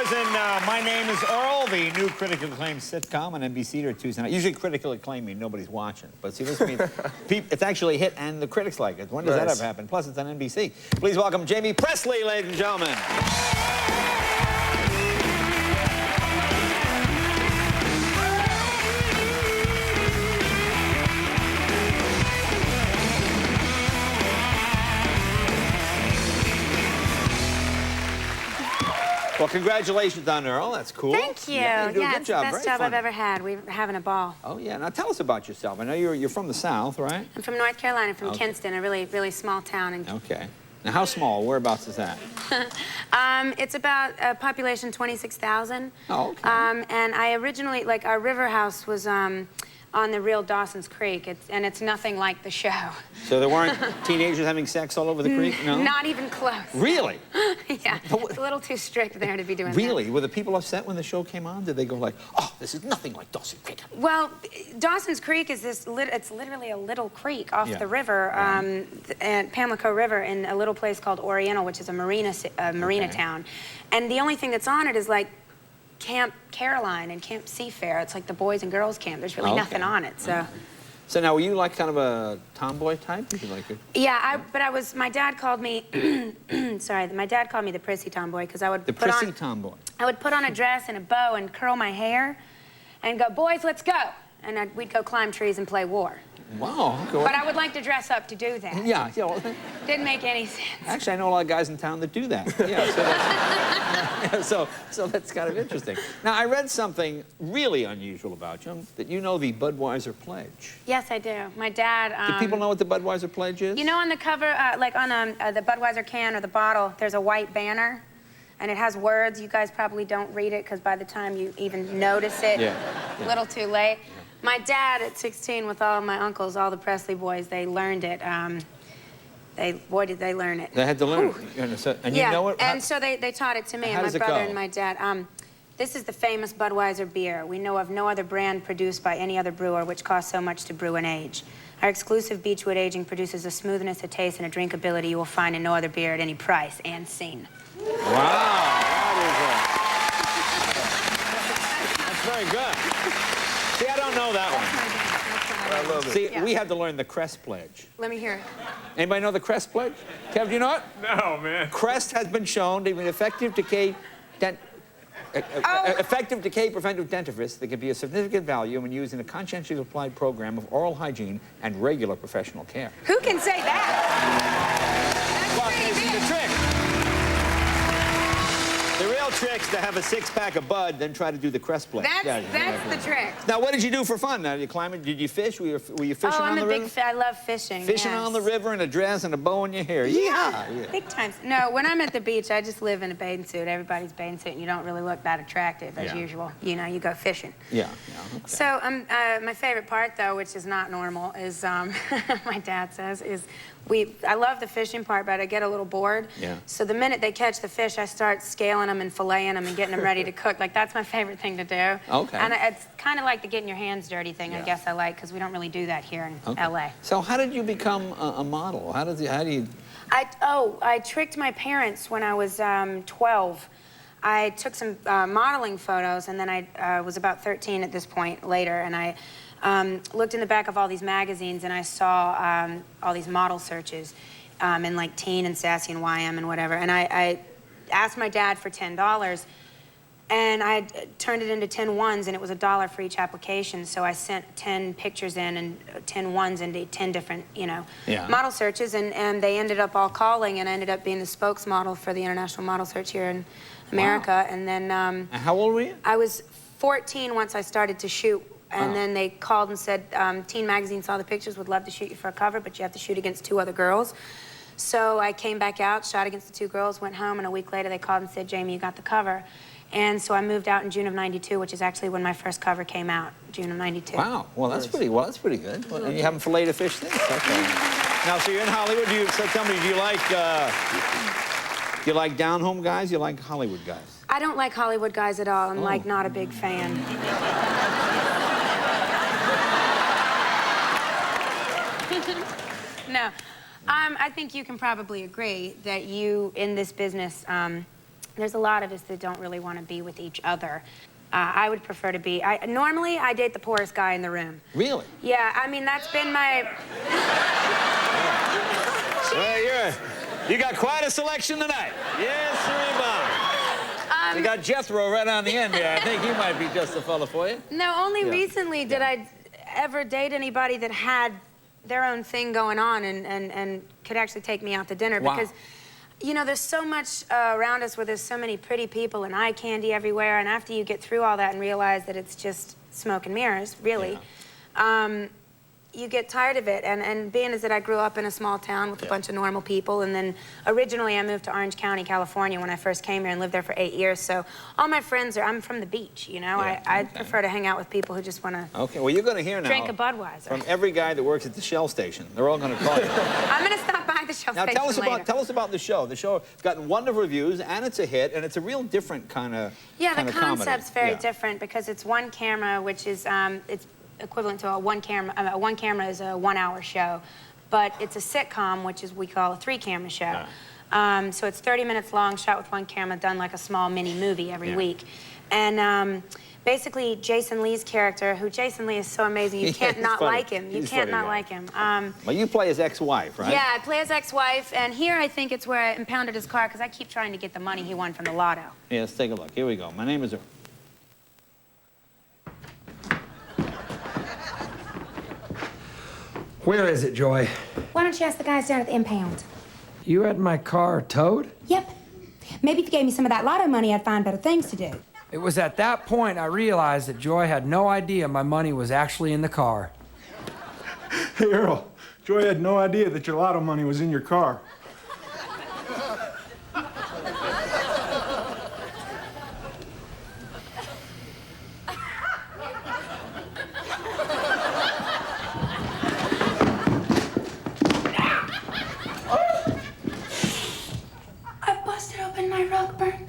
Budweiser and My Name is Earl, the new critically acclaimed sitcom on NBC or Tuesday night. Usually critically acclaimed means nobody's watching. But see, this means it's actually a hit and the critics like it. When does that ever happen? Plus, it's on NBC. Please welcome Jamie Presley, ladies and gentlemen. Well, congratulations on Earl. That's cool. Thank you. Yeah, you do a good it's job. the best Very job I've funny. ever had. We're having a ball. Oh, yeah. Now, tell us about yourself. I know you're from the South, right? I'm from North Carolina, from Kinston, a really, really small town. Okay. Now, how small? Whereabouts is that? It's about a population 26,000. Oh, okay. And I originally, like, our river house was on the real Dawson's Creek, and it's nothing like the show. So there weren't teenagers having sex all over the creek? No? Not even close. Really? Yeah, it's a little too strict there to be doing that. Really? Were the people upset when the show came on? Did they go like, oh, this is nothing like Dawson's Creek? Well, Dawson's Creek is this, it's literally a little creek off the river, and Pamlico River, in a little place called Oriental, which is a marina town. And the only thing that's on it is like Camp Caroline and Camp Seafair. It's like the boys and girls camp. There's really nothing on it, so. So now, were you like kind of a tomboy type? Did you like it? Yeah, but I was, my dad called me, sorry, my dad called me the prissy tomboy because I would tomboy. I would put on a dress and a bow and curl my hair and go, boys, let's go. And we'd go climb trees and play war. Wow. Okay. But I would like to dress up to do that. Yeah. Well, didn't make any sense. actually, I know a lot of guys in town that do that. Yeah, so that's kind of interesting. Now, I read something really unusual about you, that you know the Budweiser Pledge. Yes, I do. My dad... Do people know what the Budweiser Pledge is? You know on the cover, like on the Budweiser can or the bottle, there's a white banner, and it has words. You guys probably don't read it, because by the time you even notice it, a little too late. Yeah. My dad, at 16, with all my uncles, all the Presley boys, they learned it. Boy, did they learn it. They had to learn it. And you know it? And so they taught it to me, and my brother and my dad. This is the famous Budweiser beer. We know of no other brand produced by any other brewer which costs so much to brew and age. Our exclusive Beechwood aging produces a smoothness, a taste, and a drinkability you will find in no other beer at any price and scene. Wow, that's very good. See, I don't know that one. I love it. See, we had to learn the Crest Pledge. Let me hear it. Anybody know the Crest Pledge? Kev, do you know it? No, man. Crest has been shown to be an effective decay preventive dentifrice that can be of significant value when used in a conscientiously applied program of oral hygiene and regular professional care. Who can say that? Well, this is the trick. The real trick's to have a six-pack of Bud, then try to do the Crest Pledge. That's the trick. Now, what did you do for fun? Now, did you climb it? Did you fish? Were you fishing on the river? I love fishing. Fishing on the river in a dress and a bow in your hair. Yeah. Big time. No, when I'm at the beach, I just live in a bathing suit. Everybody's bathing suit, and you don't really look that attractive as usual. You know, you go fishing. Yeah. Okay. So my favorite part, though, which is not normal, is my dad says, is I love the fishing part, but I get a little bored. Yeah. So the minute they catch the fish, I start scaling them and filleting them and getting them ready to cook. Like, that's my favorite thing to do. Okay. And it's kind of like the getting your hands dirty thing, I guess I like, because we don't really do that here in L.A. So how did you become a model? How do you... I tricked my parents when I was 12. I took some modeling photos, and then I was about 13 at this point later, and I looked in the back of all these magazines, and I saw all these model searches in like Teen and Sassy and YM and whatever, and I asked my dad for $10, and I turned it into 10 ones, and it was $1 for each application, so I sent 10 pictures in and 10 ones into 10 different, model searches, and they ended up all calling, and I ended up being the spokesmodel for the International Model Search here in America. And then... and how old were you? I was 14 once I started to shoot, and then they called and said, Teen Magazine saw the pictures, would love to shoot you for a cover, but you have to shoot against 2 other girls. So I came back out, shot against the 2 girls, went home, and a week later they called and said, Jamie, you got the cover. And so I moved out in June of '92, which is actually when my first cover came out, June of '92. Wow. Well, that's pretty good. Well, and you haven't filleted a fish since? Okay. Now, so you're in Hollywood. So tell me, do you like down-home guys? You like Hollywood guys? I don't like Hollywood guys at all. I'm like not a big fan. No. I think you can probably agree that you, in this business, there's a lot of us that don't really want to be with each other. I would prefer to be, normally I date the poorest guy in the room. Really? Yeah, I mean, that's been my... Well, you got quite a selection tonight. Yes, sir, Bob. You got Jethro right on the end here. I think he might be just the fella for you. No, only recently did I ever date anybody that had their own thing going on and could actually take me out to dinner. Wow. Because, you know, there's so much around us where there's so many pretty people and eye candy everywhere, and after you get through all that and realize that it's just smoke and mirrors, really, you get tired of it. And being as that I grew up in a small town with a bunch of normal people, and then originally I moved to Orange County, California when I first came here and lived there for 8 years, so all my friends I'm from the beach, you know? I prefer to hang out with people who just want to Okay, well, you're going to hear now drink a Budweiser. from every guy that works at the Shell station. They're all going to call you. I'm going to stop by the Shell Now, station later. tell us about the show. The show has gotten wonderful reviews, and it's a hit, and it's a real different kind of the concept's very different. different because it's one camera, which is it's equivalent to a one camera. One camera is a 1 hour show, but it's a sitcom, which is we call a 3 camera show. So it's 30 minutes long, shot with one camera, done like a small mini movie every week. And basically, Jason Lee's character, who Jason Lee is so amazing, you can't not like him. You can't not like him. Well, you play his ex-wife, right? Yeah, I play his ex-wife, and here I think it's where I impounded his car because I keep trying to get the money he won from the lotto. Yeah, let's take a look. Here we go. My name is Earl. Where is it, Joy? Why don't you ask the guys down at the impound? You had my car towed? Yep. Maybe if you gave me some of that lotto money, I'd find better things to do. It was at that point I realized that Joy had no idea my money was actually in the car. Hey, Earl. Joy had no idea that your lotto money was in your car. I busted open my rug burn.